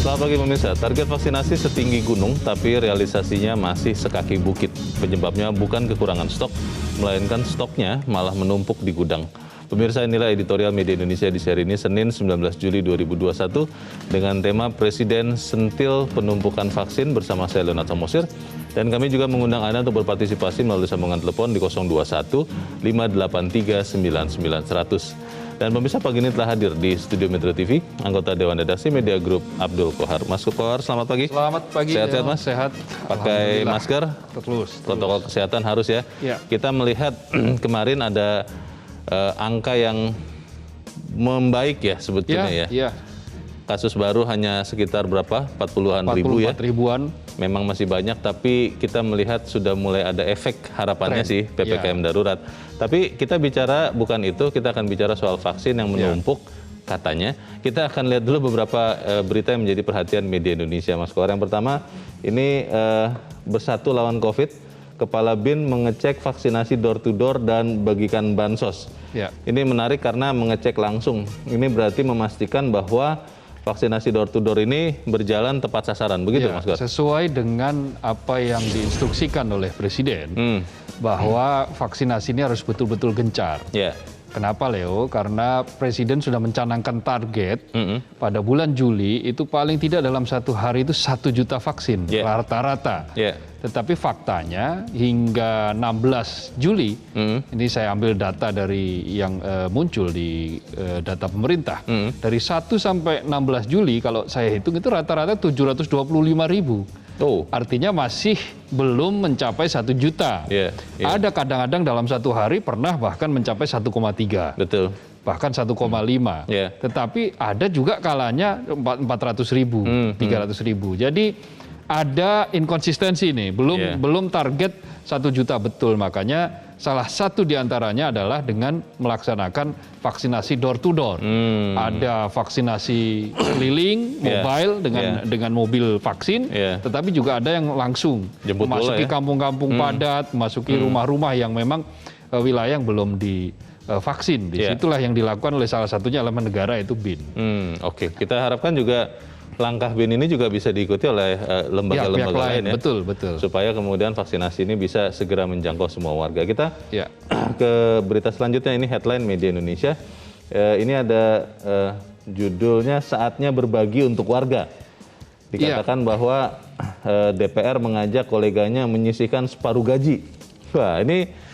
Selamat pagi pemirsa, target vaksinasi setinggi gunung tapi realisasinya masih sekaki bukit. Penyebabnya bukan kekurangan stok, melainkan stoknya malah menumpuk di gudang. Pemirsa, inilah editorial Media Indonesia di seri ini Senin 19 Juli 2021 dengan tema Presiden Sentil Penumpukan Vaksin bersama saya Leonard Samosir. Dan kami juga mengundang Anda untuk berpartisipasi melalui sambungan telepon di 021 583 99 100. Dan pemirsa, pagi ini telah hadir di studio Metro TV anggota Dewan Redaksi Media Group Abdul Kohar. Mas Kohar, selamat pagi. Selamat pagi. Sehat-sehat Mas? Sehat. Pakai masker? Terus. Protokol kesehatan harus ya. Ya. Kita melihat kemarin ada angka yang membaik ya sebetulnya ya. Iya. Kasus baru hanya sekitar berapa? 40-an ribu ya. 44 ribuan. Memang masih banyak, tapi kita melihat sudah mulai ada efek harapannya sih PPKM darurat. Tapi kita bicara bukan itu, kita akan bicara soal vaksin yang menumpuk katanya. Kita akan lihat dulu beberapa berita yang menjadi perhatian media Indonesia, Mas Kohar. Yang pertama, ini Bersatu Lawan Covid, Kepala BIN mengecek vaksinasi door to door dan bagikan bansos. Ya. Ini menarik karena mengecek langsung. Ini berarti memastikan bahwa vaksinasi door to door ini berjalan tepat sasaran, begitu Mas Kohar? Sesuai dengan apa yang diinstruksikan oleh Presiden, bahwa vaksinasi ini harus betul-betul gencar. Ya. Kenapa Leo? Karena Presiden sudah mencanangkan target pada bulan Juli itu paling tidak dalam satu hari itu 1 juta vaksin rata-rata. Tetapi faktanya hingga 16 Juli, ini saya ambil data dari yang muncul di data pemerintah, dari 1 sampai 16 Juli kalau saya hitung itu rata-rata 725 ribu. Artinya masih belum mencapai 1 juta. Ada kadang-kadang dalam satu hari pernah bahkan mencapai 1,3. Betul. Bahkan 1,5. Tetapi ada juga kalanya 400 ribu, 300 ribu. Jadi ada inkonsistensi nih, belum target 1 juta betul. Makanya salah satu diantaranya adalah dengan melaksanakan vaksinasi door to door. Ada vaksinasi keliling, mobile dengan mobil vaksin, tetapi juga ada yang langsung memasuki kampung-kampung padat, memasuki rumah-rumah yang memang wilayah yang belum divaksin. Disitulah yang dilakukan oleh salah satunya elemen negara, yaitu BIN. Oke, kita harapkan juga langkah BIN ini juga bisa diikuti oleh lembaga-lembaga lain ya. Betul. Supaya kemudian vaksinasi ini bisa segera menjangkau semua warga. Kita ke berita selanjutnya, ini headline Media Indonesia. Ini ada judulnya Saatnya Berbagi untuk Warga. Dikatakan bahwa DPR mengajak koleganya menyisihkan separuh gaji. Wah, ini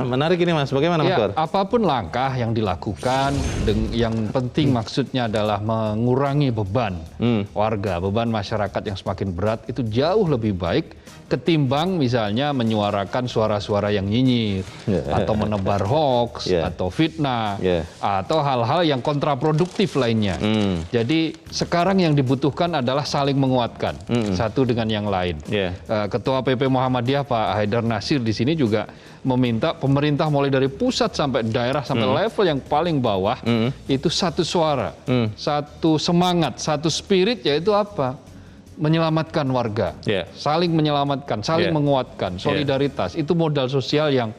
menarik ini Mas, bagaimana Mas Kohar? Apapun langkah yang dilakukan, yang penting maksudnya adalah mengurangi beban warga, beban masyarakat yang semakin berat, itu jauh lebih baik ketimbang misalnya menyuarakan suara-suara yang nyinyir, atau menebar hoax, atau fitnah, atau hal-hal yang kontraproduktif lainnya. Jadi sekarang yang dibutuhkan adalah saling menguatkan satu dengan yang lain. Ketua PP Muhammadiyah Pak Haidar Nasir di sini juga meminta pemerintah mulai dari pusat sampai daerah sampai level yang paling bawah itu satu suara, satu semangat, satu spirit, yaitu apa? Menyelamatkan warga, saling menyelamatkan, saling menguatkan, solidaritas. Itu modal sosial yang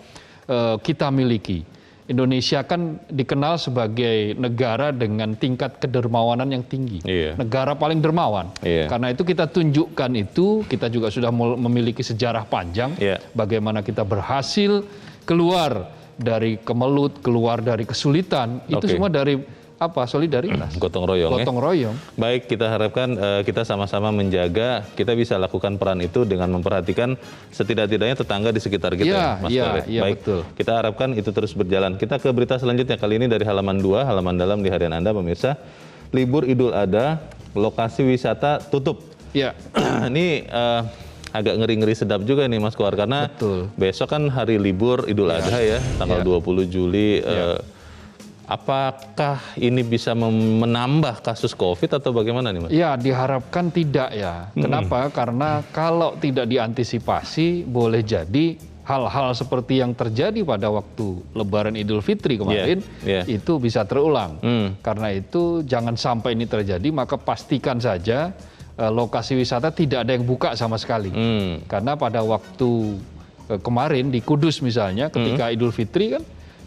kita miliki. Indonesia kan dikenal sebagai negara dengan tingkat kedermawanan yang tinggi, negara paling dermawan. Karena itu kita tunjukkan itu, kita juga sudah memiliki sejarah panjang, bagaimana kita berhasil keluar dari kemelut, keluar dari kesulitan, itu semua dari solidaritas, gotong royong. Baik, kita harapkan kita sama-sama menjaga, kita bisa lakukan peran itu dengan memperhatikan setidak-tidaknya tetangga di sekitar kita, Mas Kohar. Baik, betul. Kita harapkan itu terus berjalan. Kita ke berita selanjutnya, kali ini dari halaman 2, halaman dalam di harian Anda pemirsa. Libur Idul Adha, lokasi wisata tutup. Ini agak ngeri-ngeri sedap juga nih Mas Kohar, karena besok kan hari libur Idul Adha ya, tanggal 20 Juli. Apakah ini bisa menambah kasus COVID atau bagaimana nih Mas? Ya, diharapkan tidak ya. Kenapa? Karena kalau tidak diantisipasi, boleh jadi hal-hal seperti yang terjadi pada waktu Lebaran Idul Fitri kemarin itu bisa terulang. Karena itu jangan sampai ini terjadi, maka pastikan saja lokasi wisata tidak ada yang buka sama sekali. Karena pada waktu kemarin di Kudus misalnya, ketika Idul Fitri kan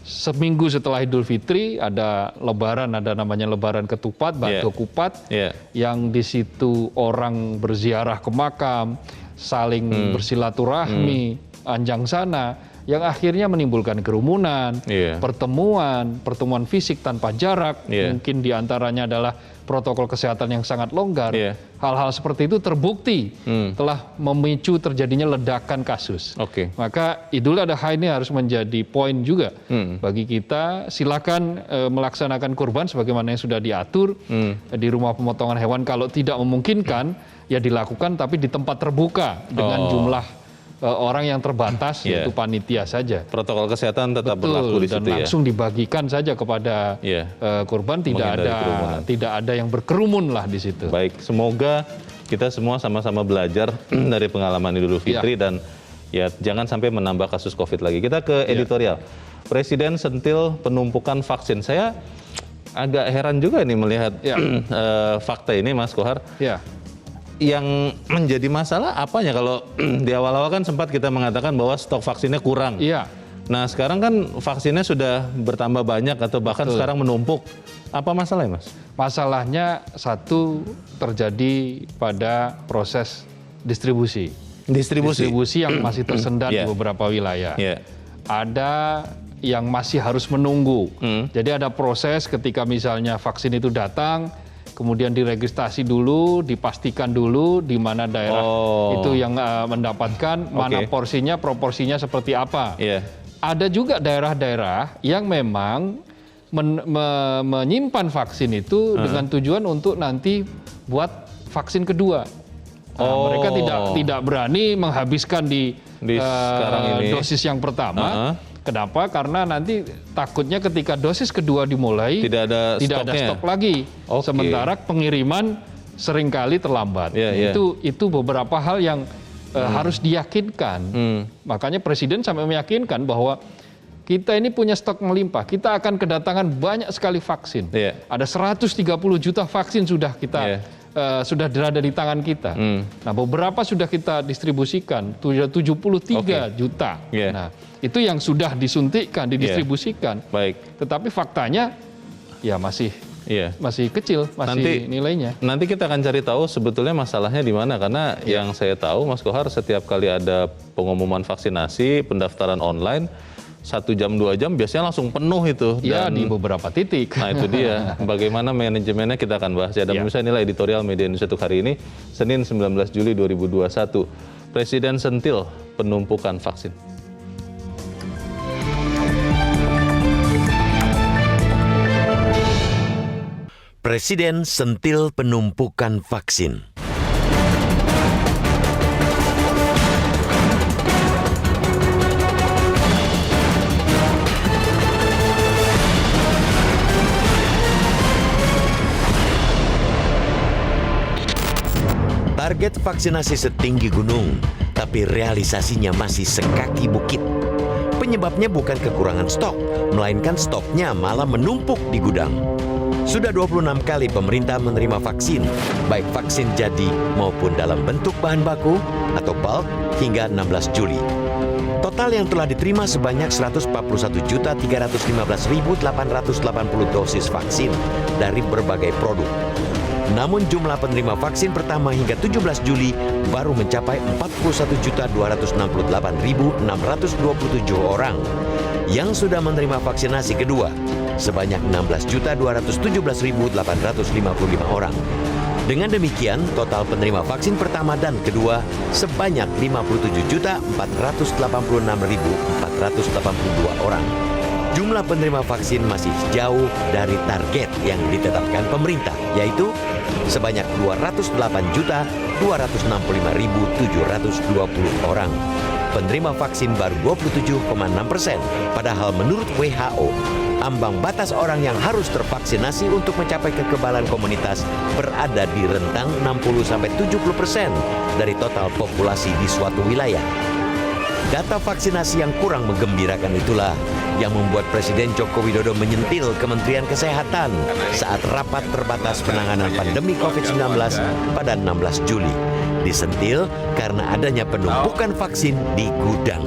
seminggu setelah Idul Fitri ada Lebaran, ada namanya Lebaran Ketupat, Bakdo Kupat, yang di situ orang berziarah ke makam, saling bersilaturahmi, anjang sana, yang akhirnya menimbulkan kerumunan, pertemuan fisik tanpa jarak, mungkin diantaranya adalah protokol kesehatan yang sangat longgar. Hal-hal seperti itu terbukti telah memicu terjadinya ledakan kasus. Maka Idul Adha ini harus menjadi poin juga bagi kita. Silakan melaksanakan kurban sebagaimana yang sudah diatur di rumah pemotongan hewan. Kalau tidak memungkinkan, ya dilakukan tapi di tempat terbuka dengan jumlah orang yang terbatas, yaitu panitia saja. Protokol kesehatan tetap berlaku di situ, dan langsung dibagikan saja kepada kurban, tidak ada yang berkerumun lah di situ. Baik, semoga kita semua sama-sama belajar dari pengalaman Idul Fitri dan ya jangan sampai menambah kasus COVID lagi. Kita ke editorial. Presiden sentil penumpukan vaksin. Saya agak heran juga nih melihat fakta ini, Mas Kohar. Yang menjadi masalah apanya? Kalau di awal-awal kan sempat kita mengatakan bahwa stok vaksinnya kurang. Nah sekarang kan vaksinnya sudah bertambah banyak atau bahkan sekarang menumpuk. Apa masalahnya, Mas? Masalahnya satu terjadi pada proses distribusi. Distribusi yang masih tersendat di beberapa wilayah. Ada yang masih harus menunggu. Jadi ada proses ketika misalnya vaksin itu datang, kemudian diregistrasi dulu, dipastikan dulu di mana daerah itu yang mendapatkan, mana porsinya, proporsinya seperti apa. Ada juga daerah-daerah yang memang menyimpan vaksin itu dengan tujuan untuk nanti buat vaksin kedua. Mereka tidak berani menghabiskan di dosis yang pertama. Kenapa? Karena nanti takutnya ketika dosis kedua dimulai tidak ada stok lagi. Sementara pengiriman seringkali terlambat. Itu beberapa hal yang harus diyakinkan. Makanya Presiden sampai meyakinkan bahwa kita ini punya stok melimpah. Kita akan kedatangan banyak sekali vaksin. Ada 130 juta vaksin sudah kita sudah berada di tangan kita. Nah, beberapa sudah kita distribusikan, 73 juta. Nah, itu yang sudah disuntikkan, didistribusikan. Tetapi faktanya ya masih kecil, masih nilainya. Nanti kita akan cari tahu sebetulnya masalahnya di mana, karena yang saya tahu, Mas Kohar, setiap kali ada pengumuman vaksinasi, pendaftaran online, 1 jam 2 jam biasanya langsung penuh itu. Di beberapa titik. Nah itu dia, bagaimana manajemennya kita akan bahas. Dan pemirsa, inilah editorial Media Indonesia untuk hari ini, Senin 19 Juli 2021. Presiden sentil penumpukan vaksin. Presiden sentil penumpukan vaksin. Target vaksinasi setinggi gunung, tapi realisasinya masih sekaki bukit. Penyebabnya bukan kekurangan stok, melainkan stoknya malah menumpuk di gudang. Sudah 26 kali pemerintah menerima vaksin, baik vaksin jadi maupun dalam bentuk bahan baku atau bulk hingga 16 Juli. Total yang telah diterima sebanyak 141.315.880 dosis vaksin dari berbagai produk. Namun jumlah penerima vaksin pertama hingga 17 Juli baru mencapai 41.268.627 orang. Yang sudah menerima vaksinasi kedua sebanyak 16.217.855 orang. Dengan demikian, total penerima vaksin pertama dan kedua sebanyak 57.486.482 orang. Jumlah penerima vaksin masih jauh dari target yang ditetapkan pemerintah, yaitu sebanyak 208.265.720 orang. Penerima vaksin baru 27,6%, padahal menurut WHO, ambang batas orang yang harus tervaksinasi untuk mencapai kekebalan komunitas berada di rentang 60-70% dari total populasi di suatu wilayah. Data vaksinasi yang kurang menggembirakan itulah yang membuat Presiden Joko Widodo menyentil Kementerian Kesehatan saat rapat terbatas penanganan pandemi COVID-19 pada 16 Juli. Disentil karena adanya penumpukan vaksin di gudang.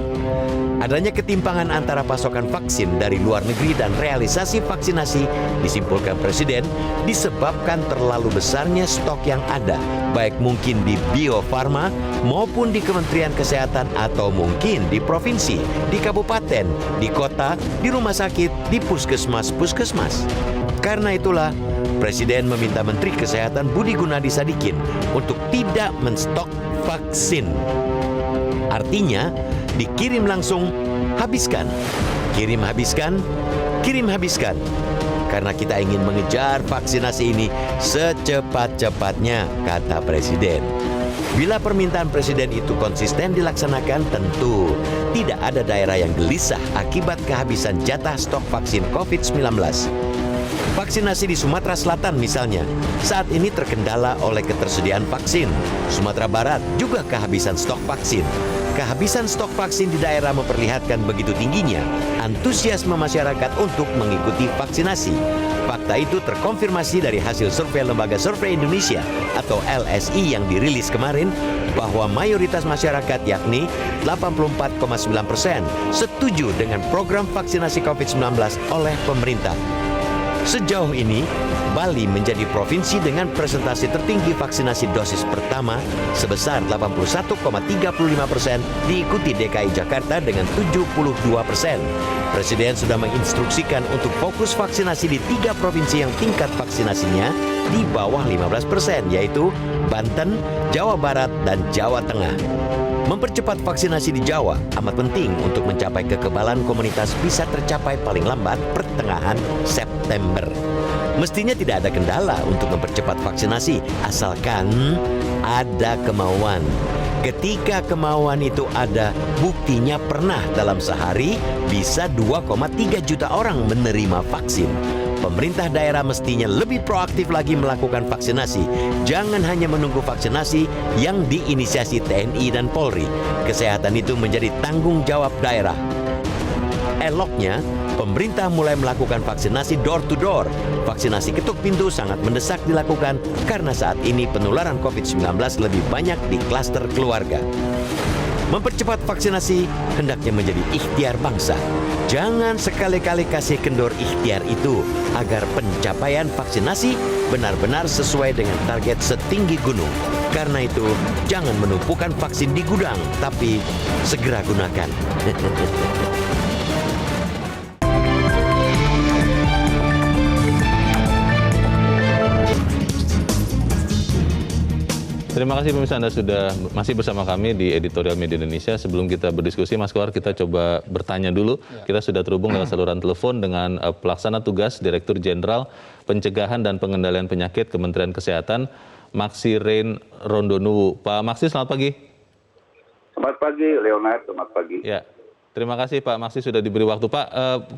Adanya ketimpangan antara pasokan vaksin dari luar negeri dan realisasi vaksinasi, disimpulkan Presiden, disebabkan terlalu besarnya stok yang ada, baik mungkin di Bio Farma maupun di Kementerian Kesehatan atau mungkin di provinsi, di kabupaten, di kota, di rumah sakit, di puskesmas-puskesmas. Karena itulah, Presiden meminta Menteri Kesehatan Budi Gunadi Sadikin untuk tidak menstok vaksin. Artinya, dikirim langsung, habiskan. Kirim habiskan, kirim habiskan. Karena kita ingin mengejar vaksinasi ini secepat-cepatnya, kata Presiden. Bila permintaan Presiden itu konsisten dilaksanakan, tentu tidak ada daerah yang gelisah akibat kehabisan jatah stok vaksin COVID-19. Vaksinasi di Sumatera Selatan misalnya, saat ini terkendala oleh ketersediaan vaksin. Sumatera Barat juga kehabisan stok vaksin. Kehabisan stok vaksin di daerah memperlihatkan begitu tingginya antusiasme masyarakat untuk mengikuti vaksinasi. Fakta itu terkonfirmasi dari hasil survei Lembaga Survei Indonesia atau LSI yang dirilis kemarin, bahwa mayoritas masyarakat yakni 84,9% setuju dengan program vaksinasi COVID-19 oleh pemerintah. Sejauh ini, Bali menjadi provinsi dengan presentasi tertinggi vaksinasi dosis pertama sebesar 81,35%, diikuti DKI Jakarta dengan 72%. Presiden sudah menginstruksikan untuk fokus vaksinasi di 3 provinsi yang tingkat vaksinasinya di bawah 15%, yaitu Banten, Jawa Barat, dan Jawa Tengah. Mempercepat vaksinasi di Jawa amat penting untuk mencapai kekebalan komunitas bisa tercapai paling lambat pertengahan September. Mestinya tidak ada kendala untuk mempercepat vaksinasi, asalkan ada kemauan. Ketika kemauan itu ada, buktinya pernah dalam sehari bisa 2,3 juta orang menerima vaksin. Pemerintah daerah mestinya lebih proaktif lagi melakukan vaksinasi. Jangan hanya menunggu vaksinasi yang diinisiasi TNI dan Polri. Kesehatan itu menjadi tanggung jawab daerah. Eloknya, pemerintah mulai melakukan vaksinasi door to door. Vaksinasi ketuk pintu sangat mendesak dilakukan karena saat ini penularan COVID-19 lebih banyak di klaster keluarga. Mempercepat vaksinasi hendaknya menjadi ikhtiar bangsa. Jangan sekali-kali kasih kendor ikhtiar itu agar pencapaian vaksinasi benar-benar sesuai dengan target setinggi gunung. Karena itu, jangan menumpukan vaksin di gudang, tapi segera gunakan. Terima kasih pemirsa, Anda sudah masih bersama kami di Editorial Media Indonesia. Sebelum kita berdiskusi, Mas Kohar, kita coba bertanya dulu. Kita sudah terhubung lewat saluran telepon dengan Pelaksana Tugas Direktur Jenderal Pencegahan dan Pengendalian Penyakit Kementerian Kesehatan, Maksi Rein Rondonuwu. Pak Maksi, selamat pagi. Selamat pagi, Leonard. Selamat pagi. Ya, terima kasih Pak Maksi sudah diberi waktu. Pak,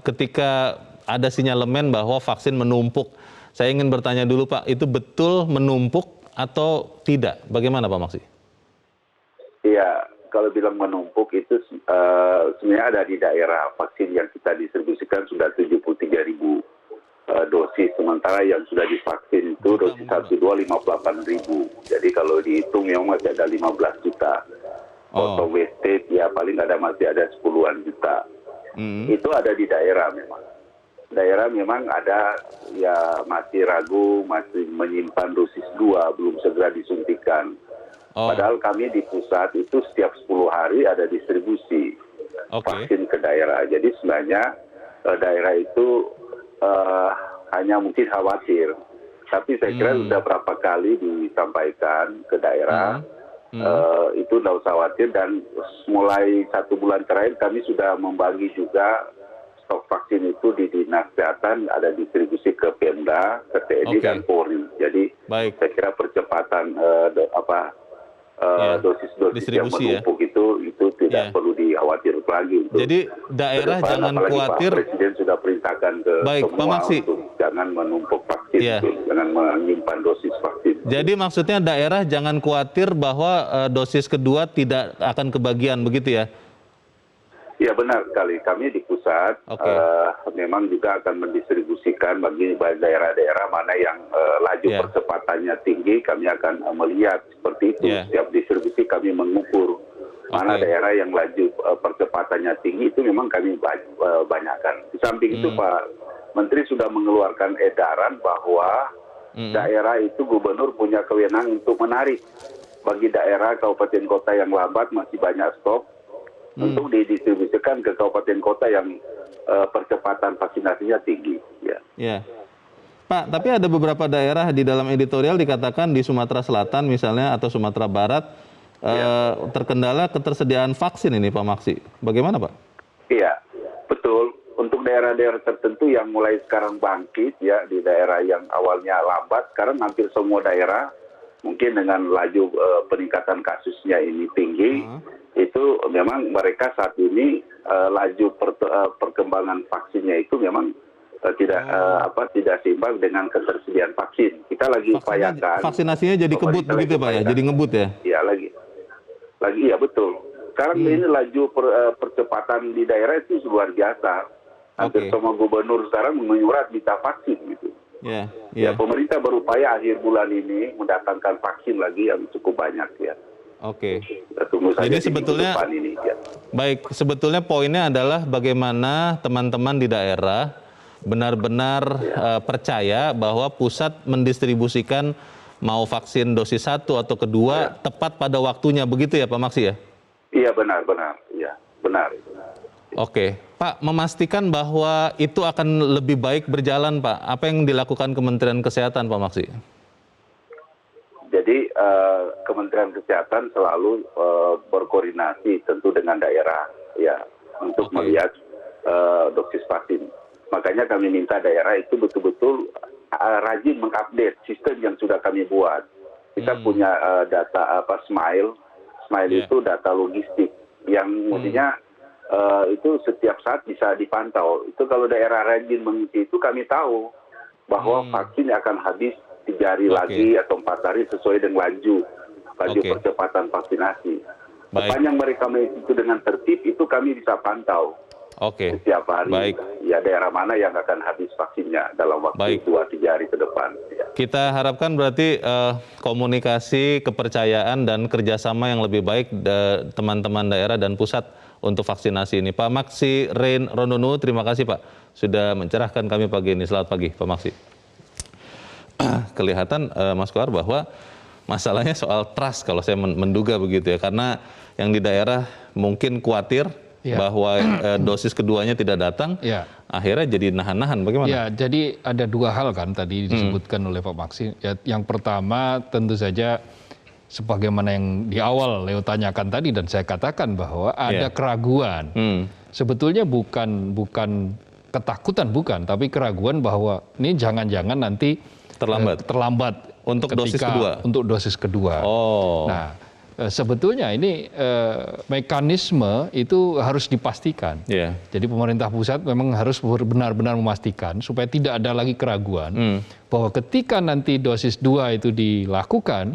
ketika ada sinyalemen bahwa vaksin menumpuk, saya ingin bertanya dulu Pak, itu betul menumpuk atau tidak? Bagaimana Pak Maksi? Iya, kalau bilang menumpuk itu sebenarnya ada di daerah. Vaksin yang kita distribusikan sudah 73.000 dosis, sementara yang sudah divaksin itu dosis 1, 2, 58.000. Jadi kalau dihitung memang masih ada 15 juta. Atau wasted ya paling masih ada 10-an juta. Itu ada di daerah memang. Daerah memang ada ya masih ragu, masih menyimpan dosis 2, belum segera disuntikan. Padahal kami di pusat itu setiap 10 hari ada distribusi vaksin ke daerah. Jadi sebenarnya daerah itu hanya mungkin khawatir. Tapi saya kira sudah berapa kali disampaikan ke daerah, itu tidak usah khawatir. Dan mulai 1 bulan terakhir kami sudah membagi juga stok vaksin itu di Dinas Kesehatan, ada distribusi ke Pemda, ke TNI dan Polri. Jadi saya kira percepatan dosis-dosis yang menumpuk itu tidak perlu dikhawatir lagi. Jadi daerah jangan khawatir. Pak Presiden sudah perintahkan ke semua untuk jangan menumpuk vaksin, jangan menyimpan dosis vaksin. Jadi maksudnya daerah jangan khawatir bahwa dosis kedua tidak akan kebagian, begitu ya? Ya benar sekali, kami di pusat memang juga akan mendistribusikan bagi daerah-daerah mana yang laju percepatannya tinggi, kami akan melihat seperti itu. Setiap distribusi kami mengukur Mana daerah yang laju percepatannya tinggi itu memang kami banyakkan. Di samping itu Pak Menteri sudah mengeluarkan edaran bahwa daerah itu gubernur punya kewenangan untuk menarik bagi daerah kabupaten kota yang lambat masih banyak stok untuk didistribusikan ke kabupaten kota yang percepatan vaksinasinya tinggi. Ya. Pak, tapi ada beberapa daerah di dalam editorial dikatakan di Sumatera Selatan misalnya atau Sumatera Barat terkendala ketersediaan vaksin ini Pak Maksi. Bagaimana Pak? Iya, betul. Untuk daerah-daerah tertentu yang mulai sekarang bangkit ya, di daerah yang awalnya lambat, sekarang hampir semua daerah mungkin dengan laju peningkatan kasusnya ini tinggi, itu memang mereka saat ini laju perkembangan vaksinnya itu memang tidak seimbang dengan ketersediaan vaksin. Kita lagi upayakan. Vaksinasinya jadi kebut begitu Pak ya, jadi ngebut ya? Iya iya betul. Sekarang ini laju percepatan di daerah itu luar biasa. Hampir semua gubernur sekarang menyurat minta vaksin gitu. Ya, pemerintah berupaya akhir bulan ini mendatangkan vaksin lagi yang cukup banyak ya. Oke. Kita tunggu saja. Jadi sebetulnya depan ini, ya. Baik, sebetulnya poinnya adalah bagaimana teman-teman di daerah benar-benar percaya bahwa pusat mendistribusikan mau vaksin dosis 1 atau kedua tepat pada waktunya, begitu ya Pak Maksi ya? Iya benar. Ya, benar. Oke, Pak, memastikan bahwa itu akan lebih baik berjalan Pak. Apa yang dilakukan Kementerian Kesehatan Pak Maksi? Jadi Kementerian Kesehatan selalu berkoordinasi tentu dengan daerah ya untuk melihat dosis vaksin. Makanya kami minta daerah itu betul-betul rajin mengupdate sistem yang sudah kami buat. Kita punya data Smile itu data logistik yang mestinya itu setiap saat bisa dipantau. Itu kalau daerah rajin mengisi itu kami tahu bahwa vaksin akan habis 3 hari lagi atau 4 hari sesuai dengan laju percepatan vaksinasi. Sepanjang mereka mengisi itu dengan tertib itu kami bisa pantau. Setiap hari, ya daerah mana yang akan habis vaksinnya dalam waktu 2-3 hari ke depan. Ya. Kita harapkan berarti komunikasi, kepercayaan, dan kerjasama yang lebih baik teman-teman daerah dan pusat untuk vaksinasi ini. Pak Maksi Rein Ronunu, terima kasih Pak sudah mencerahkan kami pagi ini. Selamat pagi Pak Maksi. Kelihatan Mas Kohar bahwa masalahnya soal trust kalau saya menduga begitu ya, karena yang di daerah mungkin khawatir bahwa dosis keduanya tidak datang, akhirnya jadi nahan-nahan. Bagaimana? Ya, jadi ada 2 hal kan tadi disebutkan oleh Pak Maksi. Ya, yang pertama tentu saja sebagaimana yang di awal Leo tanyakan tadi dan saya katakan bahwa ada keraguan. Sebetulnya bukan ketakutan, tapi keraguan bahwa ini jangan-jangan nanti terlambat untuk dosis kedua. Nah, sebetulnya ini mekanisme itu harus dipastikan. Jadi pemerintah pusat memang harus benar-benar memastikan supaya tidak ada lagi keraguan bahwa ketika nanti dosis 2 itu dilakukan,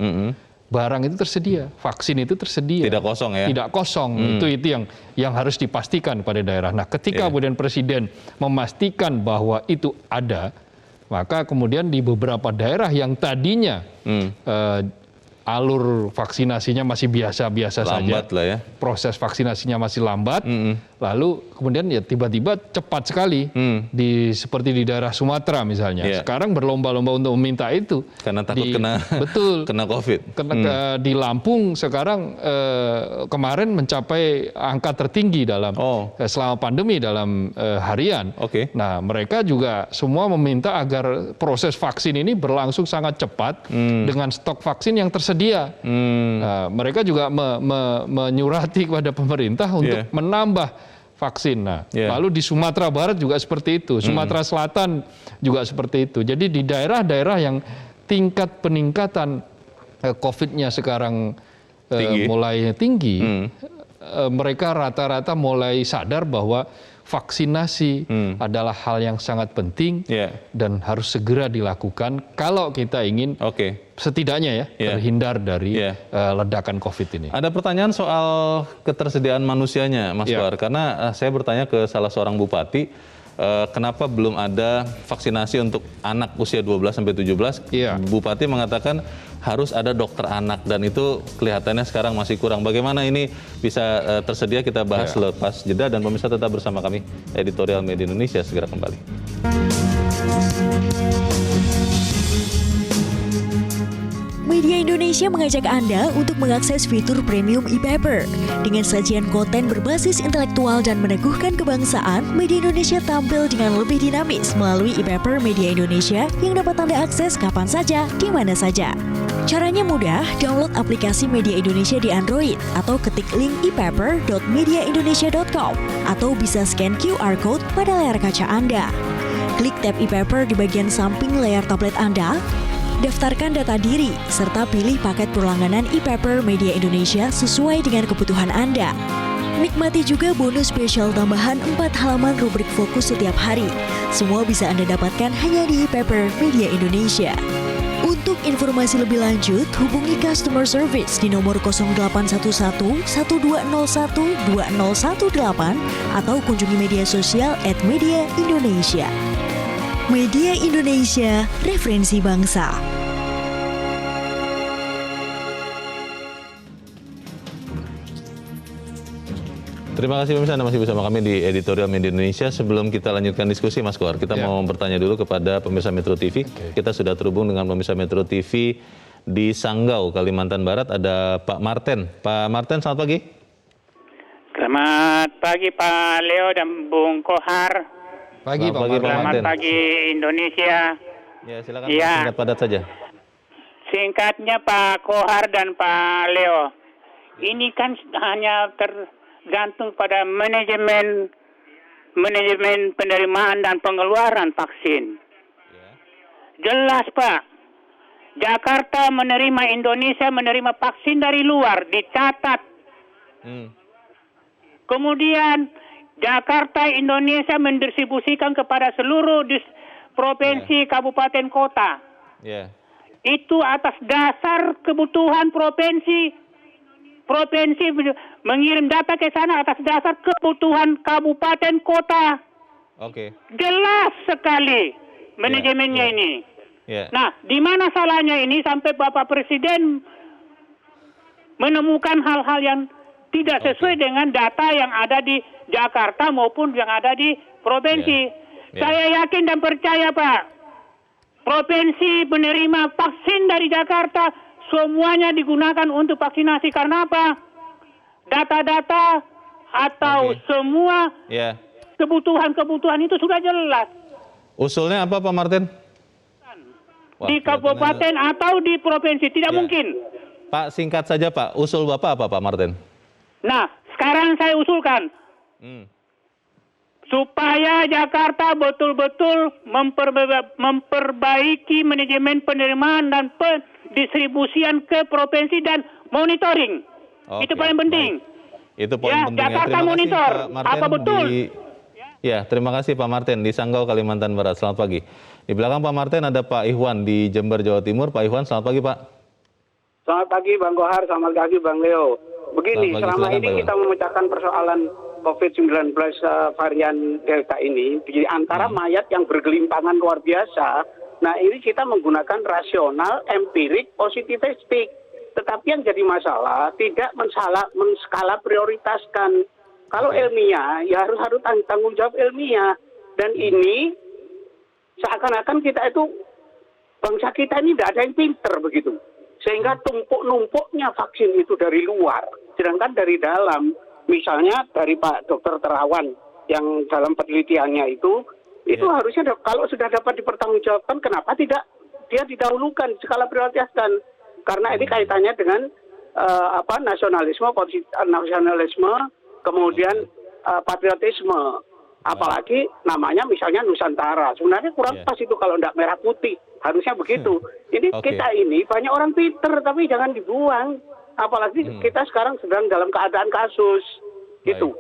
barang itu tersedia, vaksin itu tersedia. Tidak kosong ya? Tidak kosong. Itu yang harus dipastikan pada daerah. Nah, ketika kemudian Presiden memastikan bahwa itu ada, maka kemudian di beberapa daerah yang tadinya alur vaksinasinya masih biasa-biasa saja, proses vaksinasinya masih lambat, lalu kemudian ya tiba-tiba cepat sekali, seperti di daerah Sumatera misalnya. Sekarang berlomba-lomba untuk meminta itu. Karena takut kena COVID. Di Lampung sekarang kemarin mencapai angka tertinggi selama pandemi dalam harian. Nah, mereka juga semua meminta agar proses vaksin ini berlangsung sangat cepat dengan stok vaksin yang tersedia. Nah, mereka juga menyurati kepada pemerintah untuk menambah vaksin. Nah, lalu di Sumatera Barat juga seperti itu, Sumatera Selatan juga seperti itu. Jadi di daerah-daerah yang tingkat peningkatan COVID-nya sekarang mulai tinggi, mereka rata-rata mulai sadar bahwa vaksinasi adalah hal yang sangat penting dan harus segera dilakukan kalau kita ingin setidaknya terhindar dari ledakan COVID ini. Ada pertanyaan soal ketersediaan manusianya, Mas Kohar, karena saya bertanya ke salah seorang bupati kenapa belum ada vaksinasi untuk anak usia 12-17? Iya. Bupati mengatakan harus ada dokter anak dan itu kelihatannya sekarang masih kurang. Bagaimana ini bisa tersedia, kita bahas lepas jeda, dan pemirsa tetap bersama kami. Editorial Media Indonesia segera kembali. Media Indonesia mengajak Anda untuk mengakses fitur premium e-paper. Dengan sajian konten berbasis intelektual dan meneguhkan kebangsaan, Media Indonesia tampil dengan lebih dinamis melalui e-paper Media Indonesia yang dapat Anda akses kapan saja, di mana saja. Caranya mudah, download aplikasi Media Indonesia di Android atau ketik link e-paper.mediaindonesia.com atau bisa scan QR code pada layar kaca Anda. Klik tab e-paper di bagian samping layar tablet Anda. Daftarkan data diri, serta pilih paket berlangganan e-paper Media Indonesia sesuai dengan kebutuhan Anda. Nikmati juga bonus spesial tambahan 4 halaman rubrik fokus setiap hari. Semua bisa Anda dapatkan hanya di e-paper Media Indonesia. Untuk informasi lebih lanjut, hubungi customer service di nomor 0811 1201 2018 atau kunjungi media sosial @mediaindonesia. Media Indonesia, referensi bangsa. Terima kasih pemirsa, Anda masih bersama kami di Editorial Media Indonesia. Sebelum kita lanjutkan diskusi, Mas Kohar, kita mau bertanya dulu kepada pemirsa Metro TV. Kita sudah terhubung dengan pemirsa Metro TV di Sanggau, Kalimantan Barat. Ada Pak Marten. Pak Marten, selamat pagi. Selamat pagi Pak Leo dan Bung Kohar. Pagi, Pak Marten. Selamat pagi Indonesia. Ya, silakan Ya. Pak, singkat padat saja. Singkatnya Pak Kohar dan Pak Leo, ini kan hanya tergantung pada manajemen penerimaan dan pengeluaran vaksin. Jelas Pak, Jakarta menerima, Indonesia menerima vaksin dari luar, dicatat. Kemudian Jakarta, Indonesia mendistribusikan kepada seluruh provinsi, kabupaten, kota. Itu atas dasar kebutuhan provinsi. Provinsi mengirim data ke sana atas dasar kebutuhan kabupaten, kota. Jelas sekali manajemennya ini. Nah, di mana salahnya ini sampai Bapak Presiden menemukan hal-hal yang tidak sesuai dengan data yang ada di Jakarta maupun yang ada di provinsi. Saya yakin dan percaya Pak, provinsi penerima vaksin dari Jakarta semuanya digunakan untuk vaksinasi. Karena apa? Data-data atau semua kebutuhan-kebutuhan itu sudah jelas. Usulnya apa Pak Martin? Di kabupaten atau di provinsi, tidak mungkin. Pak, singkat saja Pak, usul Bapak apa Pak Martin? Nah, sekarang saya usulkan supaya Jakarta betul-betul memperbaiki manajemen penerimaan dan pendistribusian ke provinsi dan monitoring. Itu paling penting. Itu poin penting. Jakarta monitor. Apa betul? Ya, terima kasih Pak Martin di Sanggau, Kalimantan Barat. Selamat pagi. Di belakang Pak Martin ada Pak Ihwan di Jember, Jawa Timur. Pak Ihwan, selamat pagi Pak. Selamat pagi Bang Kohar, selamat pagi Bang Leo. Begini, selama ini kita memecahkan persoalan COVID-19 varian Delta ini, di antara mayat yang bergelimpangan luar biasa, nah ini kita menggunakan rasional, empirik, positivistik. Tetapi yang jadi masalah, tidak menskala prioritaskan. Kalau ilmiah, ya harus tanggung jawab ilmiah. Dan ini, seakan-akan kita itu, bangsa kita ini tidak ada yang pinter begitu. Sehingga numpuk-numpuknya vaksin itu dari luar, sedangkan dari dalam, misalnya dari Pak Dr. Terawan yang dalam penelitiannya itu harusnya kalau sudah dapat dipertanggungjawabkan, kenapa tidak dia didahulukan, skala prioritaskan? Karena ini kaitannya dengan nasionalisme, kemudian patriotisme. Apalagi namanya misalnya Nusantara. Sebenarnya kurang pas itu kalau tidak merah putih. Harusnya begitu. Ini kita ini banyak orang pinter tapi jangan dibuang. Apalagi kita sekarang sedang dalam keadaan kasus. Gitu.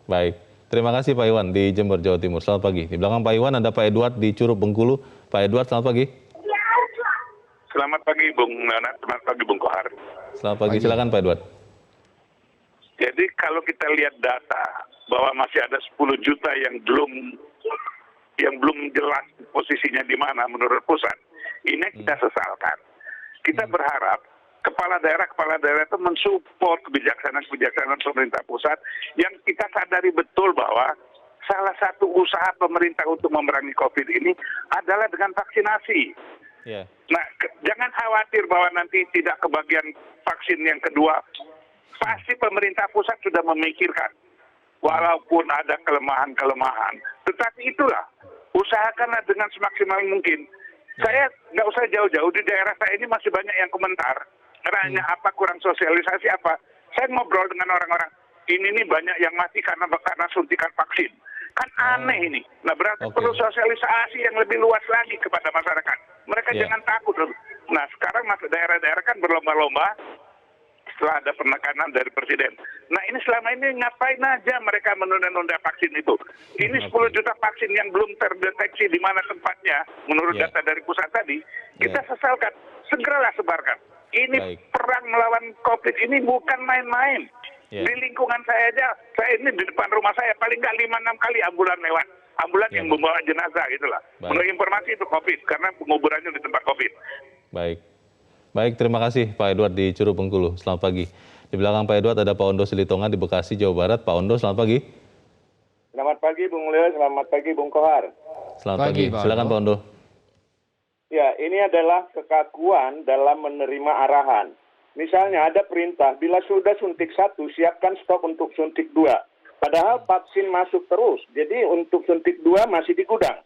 Baik. Terima kasih Pak Iwan di Jember, Jawa Timur. Selamat pagi. Di belakang Pak Iwan ada Pak Edward di Curug Bengkulu. Pak Edward, selamat pagi. Selamat pagi Bung Nana, selamat pagi Bung Kohar. Selamat pagi. Silakan Pak Edward. Jadi kalau kita lihat data bahwa masih ada 10 juta yang belum yang belum jelas posisinya di mana menurut pusat, ini kita sesalkan. Kita berharap kepala daerah itu mensupport kebijaksanaan pemerintah pusat yang kita sadari betul bahwa salah satu usaha pemerintah untuk memerangi COVID ini adalah dengan vaksinasi. Yeah. Nah, jangan khawatir bahwa nanti tidak kebagian vaksin yang kedua. Pasti pemerintah pusat sudah memikirkan, walaupun ada kelemahan-kelemahan. Tetapi itulah, usahakanlah dengan semaksimal mungkin. Saya nggak usah jauh-jauh, di daerah saya ini masih banyak yang komentar. Nanya apa, kurang sosialisasi apa. Saya ngobrol dengan orang-orang, ini nih banyak yang mati karena suntikan vaksin. Kan aneh ini. Nah berarti perlu sosialisasi yang lebih luas lagi kepada masyarakat. Mereka jangan takut. Nah sekarang masuk daerah-daerah kan berlomba-lomba setelah ada penekanan dari Presiden. Nah ini selama ini ngapain aja mereka menunda-nunda vaksin itu. Ini 10 juta vaksin yang belum terdeteksi di mana tempatnya menurut data dari pusat tadi. Kita sesalkan. Segeralah sebarkan. Ini perang melawan COVID ini bukan main-main. Di lingkungan saya aja, saya ini di depan rumah saya paling nggak 5-6 kali ambulan lewat. Ambulan yang membawa jenazah itulah. Menurut informasi itu COVID, karena penguburannya di tempat COVID. Baik, terima kasih Pak Edward di Curug Bengkulu. Selamat pagi. Di belakang Pak Edward ada Pak Ondo Silitonga di Bekasi, Jawa Barat. Pak Ondo, selamat pagi. Selamat pagi Bung Leo, selamat pagi Bung Kohar. Selamat pagi. Silakan Pak Ondo. Ya, ini adalah kekakuan dalam menerima arahan. Misalnya ada perintah, bila sudah suntik 1, siapkan stok untuk suntik 2. Padahal vaksin masuk terus, jadi untuk suntik 2 masih di gudang.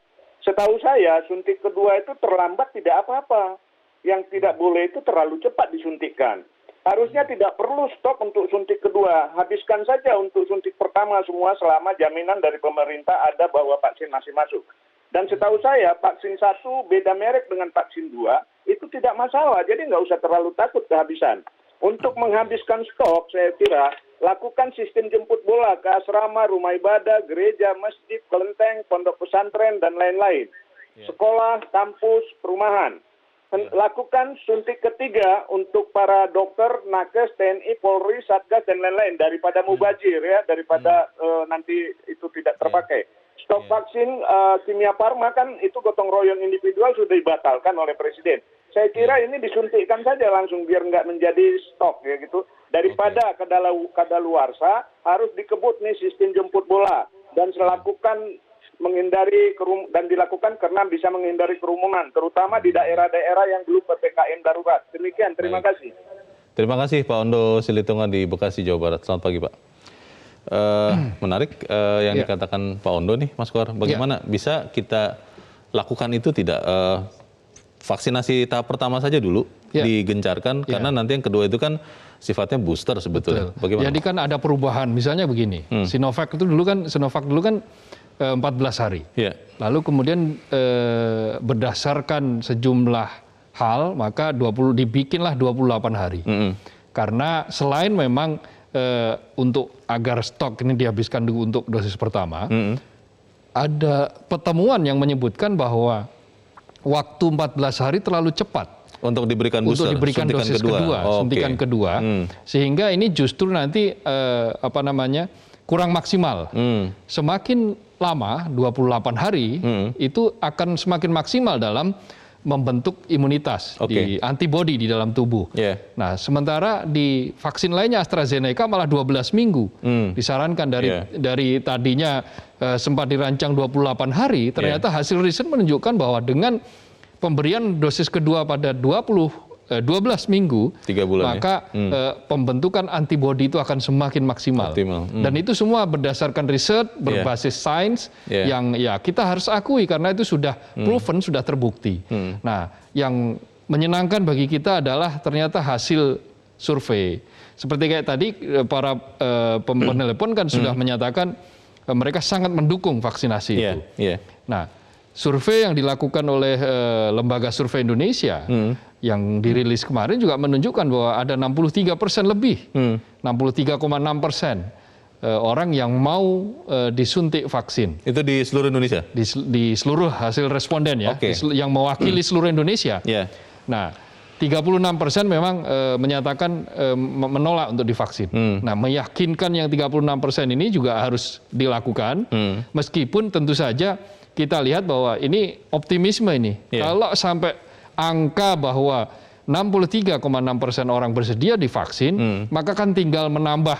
Setahu saya, suntik kedua itu terlambat tidak apa-apa. Yang tidak boleh itu terlalu cepat disuntikkan. Harusnya tidak perlu stok untuk suntik kedua. Habiskan saja untuk suntik pertama semua selama jaminan dari pemerintah ada bahwa vaksin masih masuk. Dan setahu saya, vaksin 1 beda merek dengan vaksin 2, itu tidak masalah. Jadi nggak usah terlalu takut kehabisan. Untuk menghabiskan stok, saya kira, lakukan sistem jemput bola ke asrama, rumah ibadah, gereja, masjid, kelenteng, pondok pesantren, dan lain-lain. Sekolah, kampus, perumahan. Lakukan suntik ketiga untuk para dokter, nakes, TNI, Polri, Satgas, dan lain-lain. Daripada mubazir ya, daripada nanti itu tidak terpakai. Stok vaksin Kimia Farma kan itu gotong royong individual sudah dibatalkan oleh Presiden. Saya kira ini disuntikkan saja langsung biar nggak menjadi stok ya gitu. Daripada kadaluarsa harus dikebut nih sistem jemput bola dan dilakukan karena bisa menghindari kerumunan terutama di daerah-daerah yang belum PPKM darurat. Demikian, terima kasih. Terima kasih Pak Ondo Silitonga di Bekasi, Jawa Barat. Selamat pagi Pak. Menarik yang dikatakan Pak Ondo nih, Mas Kohar. Bagaimana bisa kita lakukan itu tidak? Vaksinasi tahap pertama saja dulu digencarkan, karena nanti yang kedua itu kan sifatnya booster sebetulnya. Bagaimana? Jadi kan ada perubahan, misalnya begini, Sinovac dulu kan 14 hari. Lalu kemudian berdasarkan sejumlah hal, maka dibikinlah 28 hari. Karena selain memang untuk agar stok ini dihabiskan untuk dosis pertama, ada pertemuan yang menyebutkan bahwa waktu 14 hari terlalu cepat untuk diberikan booster, untuk diberikan dosis suntikan kedua, sehingga ini justru nanti kurang maksimal. Semakin lama 28 hari itu akan semakin maksimal dalam membentuk imunitas di antibodi di dalam tubuh. Nah, sementara di vaksin lainnya AstraZeneca malah 12 minggu. Disarankan dari tadinya sempat dirancang 28 hari, ternyata hasil riset menunjukkan bahwa dengan pemberian dosis kedua pada 12 minggu, 3 bulan, maka pembentukan antibodi itu akan semakin maksimal. Dan itu semua berdasarkan riset berbasis sains yang kita harus akui karena itu sudah proven, sudah terbukti. Nah, yang menyenangkan bagi kita adalah ternyata hasil survei. Seperti kayak tadi para penelepon kan sudah menyatakan mereka sangat mendukung vaksinasi itu. Nah, survei yang dilakukan oleh Lembaga Survei Indonesia yang dirilis kemarin juga menunjukkan bahwa ada 63% lebih, 63,6% orang yang mau disuntik vaksin. Itu di seluruh Indonesia? Di seluruh hasil responden ya, yang mewakili seluruh Indonesia. Nah, 36% memang menyatakan menolak untuk divaksin. Nah, meyakinkan yang 36% ini juga harus dilakukan, meskipun tentu saja kita lihat bahwa ini optimisme ini. Kalau sampai angka bahwa 63,6% orang bersedia divaksin, maka kan tinggal menambah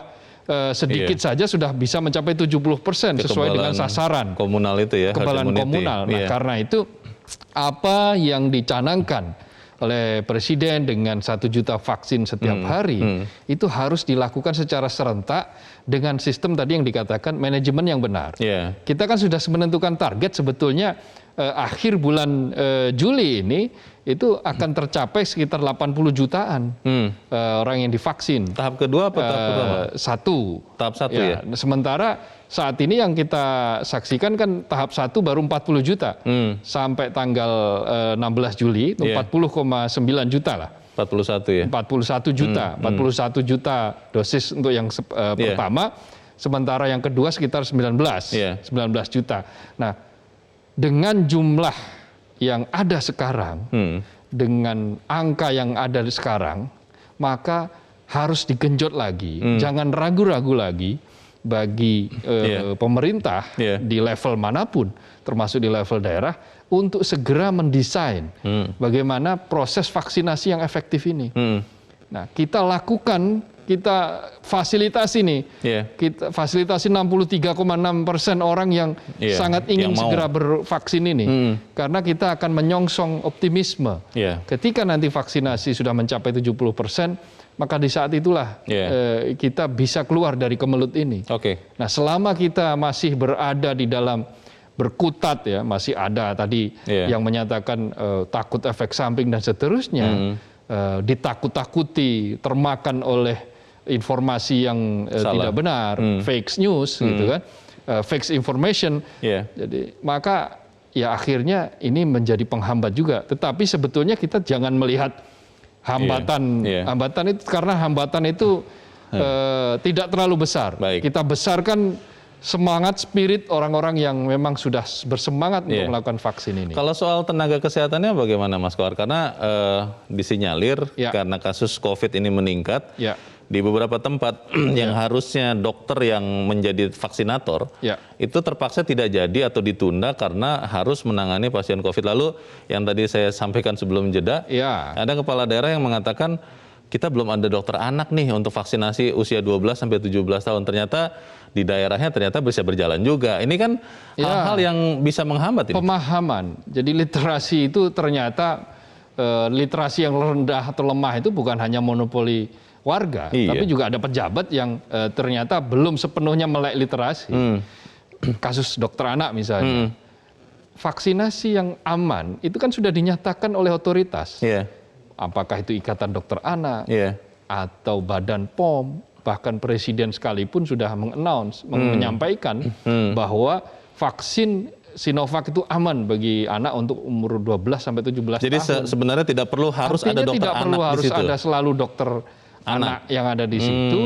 sedikit saja sudah bisa mencapai 70% sesuai dengan sasaran komunal itu ya, kekebalan komunal. Nah, karena itu apa yang dicanangkan oleh Presiden dengan 1 juta vaksin setiap hari itu harus dilakukan secara serentak dengan sistem tadi yang dikatakan manajemen yang benar. Kita kan sudah menentukan target sebetulnya akhir bulan Juli ini itu akan tercapai sekitar 80 jutaan orang yang divaksin. Tahap kedua apa tahap pertama? Tahap 1 ya. Sementara saat ini yang kita saksikan kan tahap 1 baru 40 juta. Sampai tanggal 16 Juli itu 40,9 juta lah. 41 ya? 41 juta. 41 juta dosis untuk yang pertama. Sementara yang kedua sekitar 19 juta. Nah, dengan jumlah yang ada sekarang, dengan angka yang ada sekarang, maka harus digenjot lagi. Jangan ragu-ragu lagi bagi pemerintah di level manapun, termasuk di level daerah, untuk segera mendesain bagaimana proses vaksinasi yang efektif ini. Nah, kita lakukan, kita fasilitasi nih, kita fasilitasi 63,6% orang yang sangat ingin segera bervaksin ini, karena kita akan menyongsong optimisme. Ketika nanti vaksinasi sudah mencapai 70%, maka di saat itulah kita bisa keluar dari kemelut ini. Nah, selama kita masih berada di dalam berkutat ya, masih ada tadi yang menyatakan takut efek samping dan seterusnya, ditakut-takuti, termakan oleh informasi yang tidak benar, fake news gitu kan, fake information. Jadi maka ya akhirnya ini menjadi penghambat juga. Tetapi sebetulnya kita jangan melihat hambatan itu, karena hambatan itu tidak terlalu besar. Kita besarkan semangat, spirit orang-orang yang memang sudah bersemangat untuk melakukan vaksin ini. Kalau soal tenaga kesehatannya bagaimana Mas Kohar? Karena disinyalir karena kasus COVID ini meningkat, di beberapa tempat yang harusnya dokter yang menjadi vaksinator, itu terpaksa tidak jadi atau ditunda karena harus menangani pasien COVID. Lalu yang tadi saya sampaikan sebelum jeda, ada kepala daerah yang mengatakan, kita belum ada dokter anak nih untuk vaksinasi usia 12 sampai 17 tahun. Ternyata di daerahnya ternyata bisa berjalan juga. Ini kan hal-hal yang bisa menghambat ini. Pemahaman. Jadi literasi itu ternyata literasi yang rendah atau lemah itu bukan hanya monopoli warga, tapi juga ada pejabat yang ternyata belum sepenuhnya melek literasi. Kasus dokter anak misalnya. Vaksinasi yang aman itu kan sudah dinyatakan oleh otoritas. Apakah itu Ikatan Dokter Anak atau Badan POM, bahkan Presiden sekalipun sudah menyampaikan bahwa vaksin Sinovac itu aman bagi anak untuk umur 12 sampai 17 tahun. Jadi sebenarnya tidak perlu harus ada dokter tidak perlu anak harus di situ. ada selalu dokter anak yang ada di situ.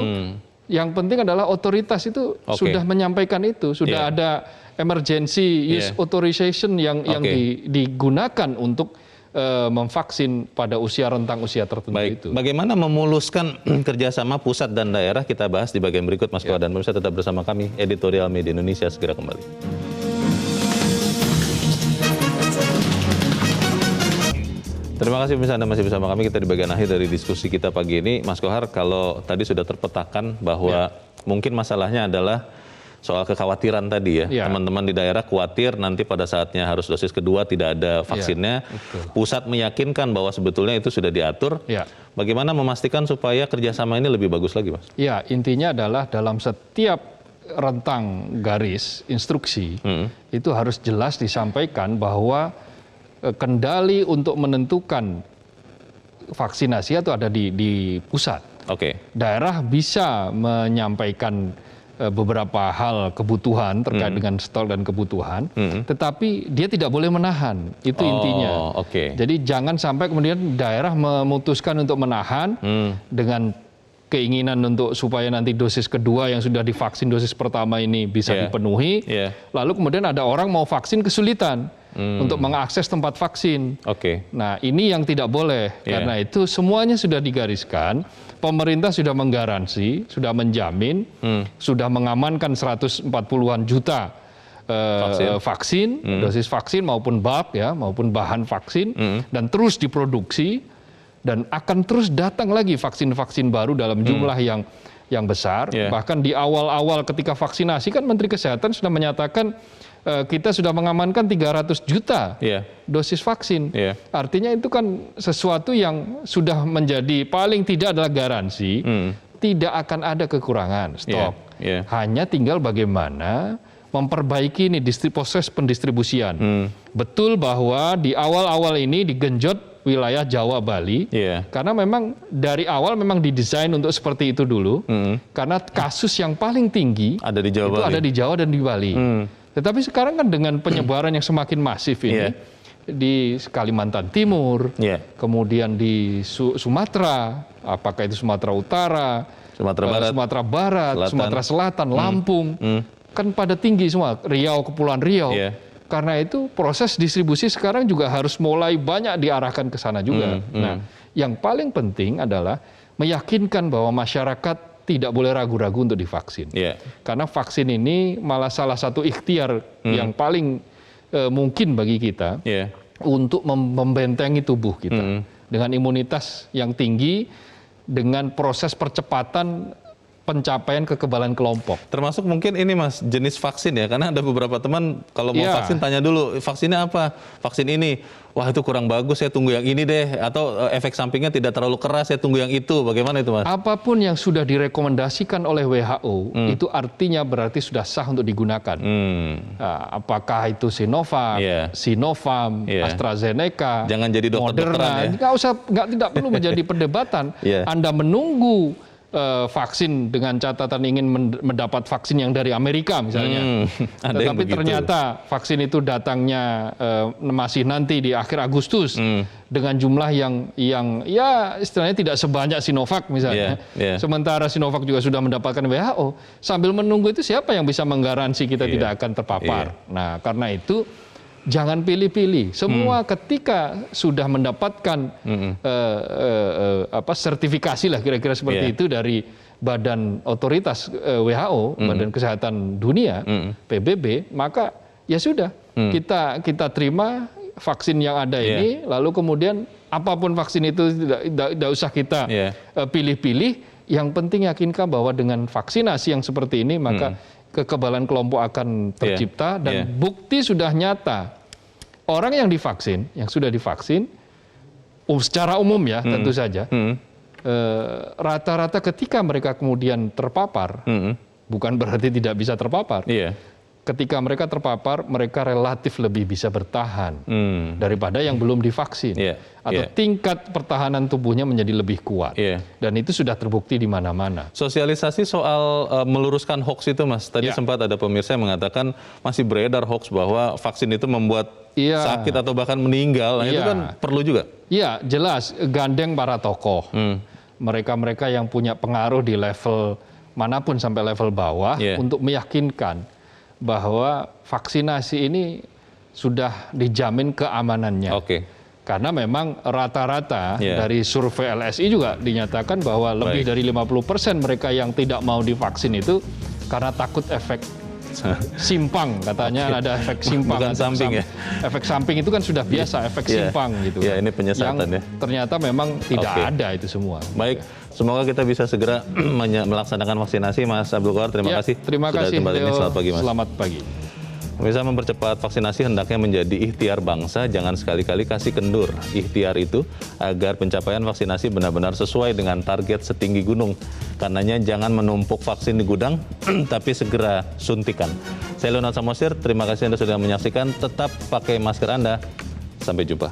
Yang penting adalah otoritas itu sudah menyampaikan itu, sudah ada emergency use authorization yang digunakan untuk memvaksin pada usia rentang usia tertentu itu. Bagaimana memuluskan kerjasama pusat dan daerah, kita bahas di bagian berikut Mas Kohar, dan pemirsa tetap bersama kami, Editorial Media Indonesia segera kembali. Terima kasih pemirsa, Anda masih bersama kami. Kita di bagian akhir dari diskusi kita pagi ini. Mas Kohar, kalau tadi sudah terpetakan bahwa mungkin masalahnya adalah soal kekhawatiran tadi ya. Teman-teman di daerah khawatir nanti pada saatnya harus dosis kedua tidak ada vaksinnya. Pusat meyakinkan bahwa sebetulnya itu sudah diatur. Bagaimana memastikan supaya kerjasama ini lebih bagus lagi, Mas? Ya, intinya adalah dalam setiap rentang garis instruksi itu harus jelas disampaikan bahwa kendali untuk menentukan vaksinasi itu ada di pusat. Daerah bisa menyampaikan beberapa hal kebutuhan terkait dengan stok dan kebutuhan, tetapi dia tidak boleh menahan, itu intinya. Jadi jangan sampai kemudian daerah memutuskan untuk menahan dengan keinginan untuk supaya nanti dosis kedua yang sudah divaksin dosis pertama ini bisa dipenuhi, lalu kemudian ada orang mau vaksin kesulitan untuk mengakses tempat vaksin. Nah, ini yang tidak boleh. Karena itu semuanya sudah digariskan. Pemerintah sudah menggaransi, sudah menjamin, sudah mengamankan 140-an juta vaksin, dosis vaksin maupun maupun bahan vaksin, dan terus diproduksi, dan akan terus datang lagi vaksin-vaksin baru dalam jumlah yang besar. Bahkan di awal-awal ketika vaksinasi kan Menteri Kesehatan sudah menyatakan kita sudah mengamankan 300 juta dosis vaksin. Artinya itu kan sesuatu yang sudah menjadi paling tidak adalah garansi tidak akan ada kekurangan stok. Hanya tinggal bagaimana memperbaiki ini proses pendistribusian. Betul bahwa di awal-awal ini digenjot wilayah Jawa, Bali, karena memang dari awal memang didesain untuk seperti itu dulu, karena kasus yang paling tinggi ada di Jawa, itu ada di Jawa dan di Bali. Tetapi sekarang kan dengan penyebaran yang semakin masif ini, di Kalimantan Timur, kemudian di Sumatera, apakah itu Sumatera Utara, Sumatera Barat, Sumatera Selatan, Lampung, kan pada tinggi semua, Riau, Kepulauan Riau. Karena itu proses distribusi sekarang juga harus mulai banyak diarahkan ke sana juga. Nah, yang paling penting adalah meyakinkan bahwa masyarakat tidak boleh ragu-ragu untuk divaksin. Karena vaksin ini malah salah satu ikhtiar yang paling mungkin bagi kita untuk membentengi tubuh kita dengan imunitas yang tinggi, dengan proses percepatan pencapaian kekebalan kelompok. Termasuk mungkin ini Mas, jenis vaksin ya, karena ada beberapa teman kalau mau vaksin tanya dulu, vaksinnya apa? Vaksin ini, wah itu kurang bagus, saya tunggu yang ini deh, atau efek sampingnya tidak terlalu keras, saya tunggu yang itu. Bagaimana itu Mas? Apapun yang sudah direkomendasikan oleh WHO, itu artinya berarti sudah sah untuk digunakan. Apakah itu Sinovac, Sinovac, AstraZeneca, jangan jadi Moderna, tidak perlu menjadi perdebatan. Anda menunggu vaksin dengan catatan ingin mendapat vaksin yang dari Amerika misalnya, tetapi ternyata vaksin itu datangnya masih nanti di akhir Agustus dengan jumlah yang ya istilahnya tidak sebanyak Sinovac misalnya. Sementara Sinovac juga sudah mendapatkan WHO. Sambil menunggu itu siapa yang bisa menggaransi kita tidak akan terpapar? Nah, karena itu jangan pilih-pilih. Semua ketika sudah mendapatkan sertifikasi lah kira-kira seperti itu dari badan otoritas WHO, Badan Kesehatan Dunia, PBB, maka ya sudah kita terima vaksin yang ada ini, lalu kemudian apapun vaksin itu tidak usah kita pilih-pilih. Yang penting yakinkan bahwa dengan vaksinasi yang seperti ini maka kekebalan kelompok akan tercipta dan bukti sudah nyata. Orang yang divaksin, yang sudah divaksin, secara umum ya tentu saja, rata-rata ketika mereka kemudian terpapar, bukan berarti tidak bisa terpapar. Ketika mereka terpapar, mereka relatif lebih bisa bertahan daripada yang belum divaksin. Atau tingkat pertahanan tubuhnya menjadi lebih kuat. Dan itu sudah terbukti di mana-mana. Sosialisasi soal meluruskan hoax itu Mas, tadi sempat ada pemirsa yang mengatakan masih beredar hoax bahwa vaksin itu membuat sakit atau bahkan meninggal. Nah, itu kan perlu juga. Iya, jelas. Gandeng para tokoh. Mereka-mereka yang punya pengaruh di level manapun sampai level bawah untuk meyakinkan bahwa vaksinasi ini sudah dijamin keamanannya. Karena memang rata-rata dari survei LSI juga dinyatakan bahwa lebih dari 50% mereka yang tidak mau divaksin itu karena takut efek simpang, katanya ada efek simpang. Bukan samping ya? Efek samping itu kan sudah biasa, efek simpang gitu. Ini penyesatan yang ternyata memang tidak ada itu semua. Baik, semoga kita bisa segera melaksanakan vaksinasi. Mas Abdul Qahar, terima kasih. Terima kasih, Leo. Selamat pagi Mas. Selamat pagi. Bisa mempercepat vaksinasi hendaknya menjadi ikhtiar bangsa, jangan sekali-kali kasih kendur ikhtiar itu agar pencapaian vaksinasi benar-benar sesuai dengan target setinggi gunung. Karenanya jangan menumpuk vaksin di gudang, tapi segera suntikan. Saya Leonard Samosir, terima kasih Anda sudah menyaksikan. Tetap pakai masker Anda. Sampai jumpa.